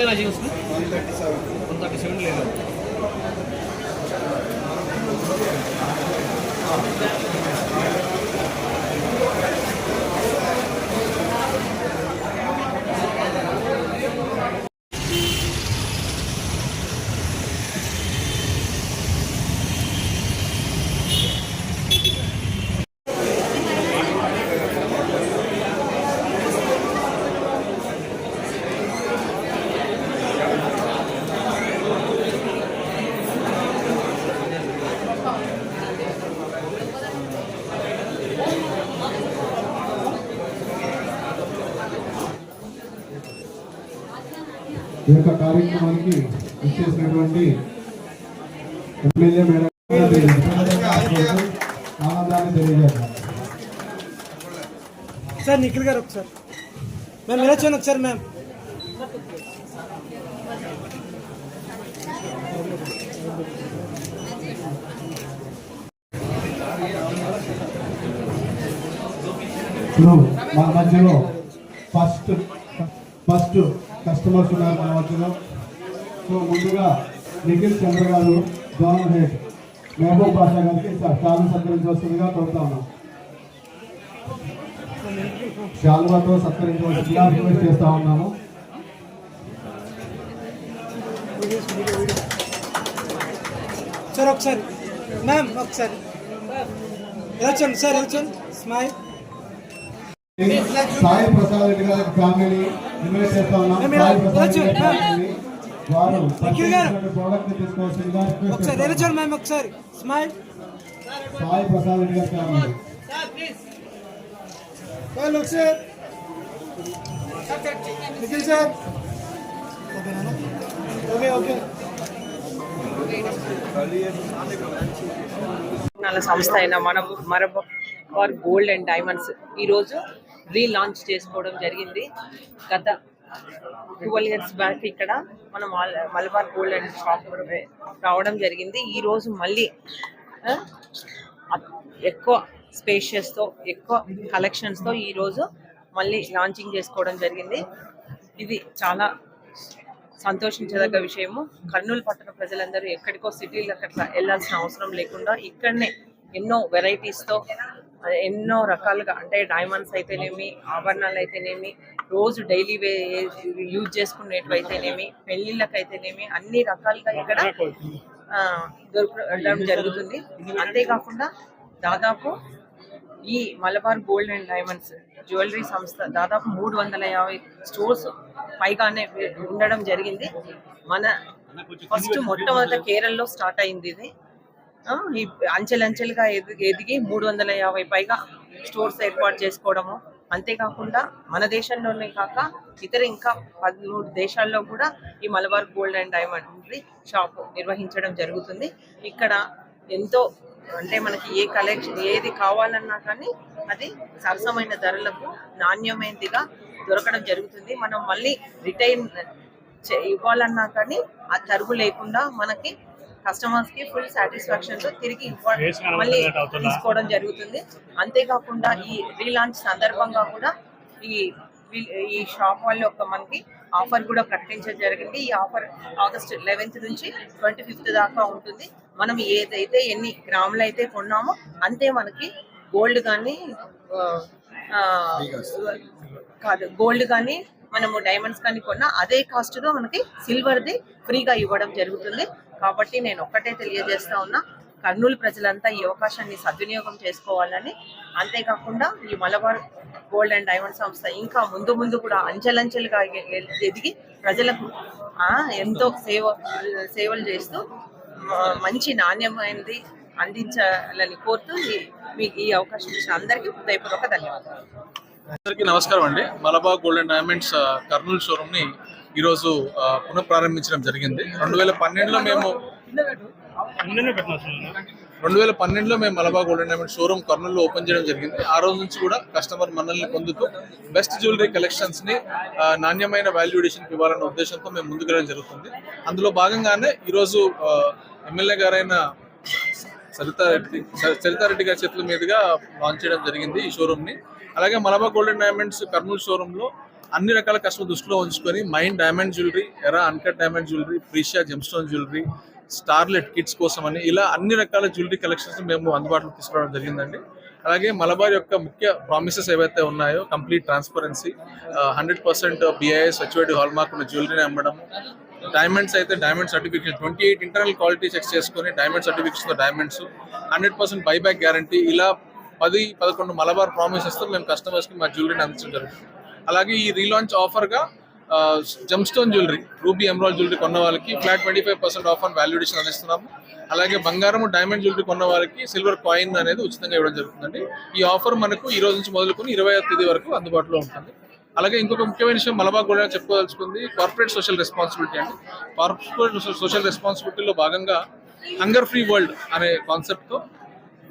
कितना चाहिए उसमें? 137 ले लो। ఈ యొక్క కార్యక్రమానికి ఇచ్చేసినటువంటి ఎమ్మెల్యే మేడం ఆనందాన్ని తెలియజేస్తాను. సార్ నిఖిల్ గారు ఒకసారి మ్యామ్ ఎలా వచ్చాను ఒకసారి మ్యామ్. మా మధ్యలో ఫస్ట్ కస్టమర్స్ ఉన్నారు మా మధ్యలో. సో ముందుగా నిఖిల్ చంద్ర గారు జోనల్ హెడ్ మహబూబ్ బాషా గారికి శాలువా సత్కరించవలసిందిగా కోరుతా ఉన్నాం. శాలువాతో సత్కరించవలసిందిగా రిక్వెస్ట్ చేస్తా ఉన్నాము. సార్ ఒకసారి మ్యామ్ ఒకసారి ఎలా వచ్చాను సార్, ఎలా వచ్చాను స్మైల్. సాయి ప్రసాద్ రెడ్డి గారి ఫ్యామిలీ ఇన్వైట్ చేస్తా ఉన్నాం. సాయి ప్రసాద్ రెడ్డి ఫ్యామిలీ వారు ప్రోడక్ట్ తీసుకోవాల్సిందిగా ఒకసారి ఎలా వచ్చాను మ్యామ్ ఒకసారి స్మైల్. సాయి ప్రసాద్ రెడ్డి గారి ఫ్యామిలీ ఒకసారి నిఖిల్ సార్ ఓకే ఓకే. సంస్థ అయిన మలబార్ గోల్డ్ అండ్ డైమండ్స్ ఈరోజు రీలాంచ్ చేసుకోవడం జరిగింది. గత 12 years బ్యాక్ ఇక్కడ మనం మలబార్ గోల్డ్ అండ్ షాప్ రావడం జరిగింది. ఈరోజు మళ్ళీ ఎక్కువ స్పేషియస్తో ఎక్కువ కలెక్షన్స్తో ఈరోజు మళ్ళీ లాంచింగ్ చేసుకోవడం జరిగింది. ఇది చాలా సంతోషించదగ్గ విషయము. కర్నూలు పట్టణ ప్రజలందరూ ఎక్కడికో సిటీలకు అట్లా వెళ్ళాల్సిన అవసరం లేకుండా ఇక్కడనే ఎన్నో వెరైటీస్తో ఎన్నో రకాలుగా అంటే డైమండ్స్ అయితేనేమి, ఆభరణాలు అయితేనేమి, రోజు డైలీ యూజ్ చేసుకునేటివి అయితేనేమి, పెళ్ళిళ్ళకి అయితేనేమి అన్ని రకాలుగా ఇక్కడ దొరకడం జరుగుతుంది. అంతేకాకుండా దాదాపు ఈ Malabar gold and diamonds jewellery సంస్థ దాదాపు 350 స్టోర్స్ పైగానే ఉండడం జరిగింది. మన మొట్టమొదట కేరళలో స్టార్ట్ అయింది. ఇది ఈ అంచెలంచెలుగా ఎదిగి 350 పైగా స్టోర్స్ ఏర్పాటు చేసుకోవడము. అంతేకాకుండా మన దేశంలోనే కాక ఇతర ఇంకా 13 దేశాల్లో కూడా ఈ Malabar gold and diamond shop నిర్వహించడం జరుగుతుంది. ఇక్కడ ఎంతో అంటే మనకి ఏ కలెక్షన్ ఏది కావాలన్నా కానీ అది సరసమైన ధరలకు నాణ్యమైనదిగా దొరకడం జరుగుతుంది. మనం మళ్ళీ రిటైన్ ఇవ్వాలన్నా కానీ ఆ తరుగు లేకుండా మనకి కస్టమర్స్కి ఫుల్ సాటిస్ఫాక్షన్తో తిరిగి మళ్ళీ తీసుకోవడం జరుగుతుంది. అంతేకాకుండా ఈ రీలాంచ్ సందర్భంగా కూడా ఈ షాప్ వాళ్ళు మనకి ఆఫర్ కూడా ప్రకటించడం జరిగింది. ఈ ఆఫర్ ఆగస్ట్ 11th నుంచి 25th దాకా ఉంటుంది. మనం ఏదైతే ఎన్ని గ్రాములు అయితే కొన్నామో అంతే మనకి గోల్డ్ కానీ గోల్డ్ కానీ మనము డైమండ్స్ కానీ కొన్నా అదే కాస్ట్తో మనకి సిల్వర్ది ఫ్రీగా ఇవ్వడం జరుగుతుంది. కాబట్టి నేను ఒక్కటే తెలియజేస్తా ఉన్నా, కర్నూలు ప్రజలంతా ఈ అవకాశాన్ని సద్వినియోగం చేసుకోవాలని. అంతేకాకుండా ఈ మలబార్ గోల్డ్ అండ్ డైమండ్ సంస్థ ఇంకా ముందు కూడా అంచెలంచెలుగా ఎదిగి ప్రజలకు ఎంతో సేవలు చేస్తూ మంచి నాణ్యమైనది అందించాలని కోరుతూ మీకు ఈ అవకాశం ఇచ్చిన అందరికీ హృదయపూర్వక ధన్యవాదాలు. అందరికీ నమస్కారం అండి. Malabar gold and diamonds Kurnool showroom ని ఈరోజు పునఃప్రారంభించడం జరిగింది. 2012లో మేము Malabar gold and diamond showroom కర్నూలులో ఓపెన్ చేయడం జరిగింది. ఆ రోజు నుంచి కూడా కస్టమర్ మనల్ని పొందుతూ బెస్ట్ జ్యువెలరీ కలెక్షన్స్ ని నాణ్యమైన వాల్యుయేషన్ ఇవ్వాలన్న ఉద్దేశంతో మేము ముందుకెళ్ళడం జరుగుతుంది. అందులో భాగంగానే ఈరోజు ఎమ్మెల్యే గారైన సరితారెడ్డి గారి చేతుల మీదుగా లాంచ్ చేయడం జరిగింది ఈ షోరూమ్ ని. అలాగే Malabar gold and diamonds Kurnool showroom లో అన్ని రకాల కస్టమర్ దృష్టిలో ఉంచుకొని Mine diamond jewellery, Era uncut diamond jewellery, Precia gemstone jewellery, Starlet kids కోసం అని ఇలా అన్ని రకాల జ్యువెలరీ కలెక్షన్స్ మేము అందుబాటులో తీసుకురావడం జరిగిందండి. అలాగే మలబార్ యొక్క ముఖ్య ప్రామిసెస్ ఏవైతే ఉన్నాయో complete transparency, 100% BIS HOD hallmark ఉన్న జ్యువెలరీని అమ్మడం, డైమండ్స్ అయితే diamond certification 28 internal quality checks చేసుకొని diamond certification diamonds, 100% buyback guarantee, ఇలా 10-11 మలబార్ ప్రామిసెస్తో మేము కస్టమర్స్కి మా జ్యువెలరీని అందించడం జరుగుతుంది. అలాగే ఈ రీలాంచ్ ఆఫర్గా gemstone jewellery, ruby emerald jewellery కొన్న వాళ్ళకి ఫ్లాట్ 25% ఆఫ్ ఆన్ వాల్యుడేషన్ అందిస్తున్నాము. అలాగే బంగారం డైమండ్ జ్యువెలరీ కొన్న వారికి సిల్వర్ కాయిన్ అనేది ఉచితంగా ఇవ్వడం జరుగుతుందండి. ఈ ఆఫర్ మనకు ఈ రోజు నుంచి మొదలుకొని 25వ తేదీ వరకు అందుబాటులో ఉంటుంది. అలాగే ఇంకొక ముఖ్యమైన విషయం మలబార్ గోల్డ్ చెప్పుకోదలుచుకుంది కార్పొరేట్ సోషల్ రెస్పాన్సిబిలిటీ అండి. కార్పొరేట్ సోషల్ రెస్పాన్సిబిలిటీలో భాగంగా హంగర్ ఫ్రీ వరల్డ్ అనే కాన్సెప్ట్తో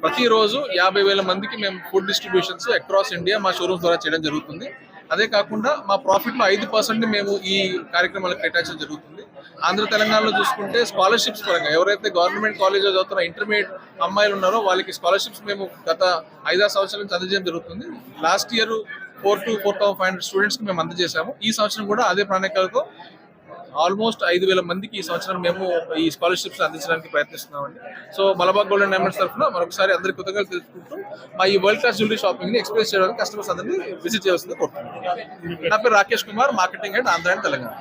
ప్రతిరోజు 50,000 మందికి మేము ఫుడ్ డిస్ట్రిబ్యూషన్స్ అక్రాస్ ఇండియా మా షోరూమ్స్ ద్వారా చేయడం జరుగుతుంది. అదే కాకుండా మా ప్రాఫిట్లో 5% మేము ఈ కార్యక్రమాలకు కేటాయించడం జరుగుతుంది. ఆంధ్ర తెలంగాణలో చూసుకుంటే స్కాలర్షిప్స్ పరంగా ఎవరైతే గవర్నమెంట్ కాలేజ్లో చదువుతున్న ఇంటర్మీడియట్ అమ్మాయిలు ఉన్నారో వాళ్ళకి స్కాలర్షిప్స్ మేము గత 5-6 సంవత్సరాల నుంచి అందజేయడం జరుగుతుంది. లాస్ట్ ఇయర్ 4,500 స్టూడెంట్స్కి మేము అందజేశాము. ఈ సంవత్సరం కూడా అదే ప్రణాళికలతో ఆల్మోస్ట్ 5,000 మందికి ఈ సంవత్సరం మేము ఈ స్కాలర్షిప్స్ అందించడానికి ప్రయత్నిస్తున్నామండి. So Malabar gold and diamonds తరఫున మరొకసారి అందరి కృతజ్ఞతలు తెలుసుకుంటూ మా ఈ వరల్డ్ క్లాస్ జ్యువెలరీ షాపింగ్ ని ఎక్స్ప్రెస్ చేయడానికి కస్టమర్స్ అందరినీ విజిట్ చేయాల్సింది కోరుతున్నాను. నా పేరు Rakesh Kumar, marketing head Andhra and Telangana.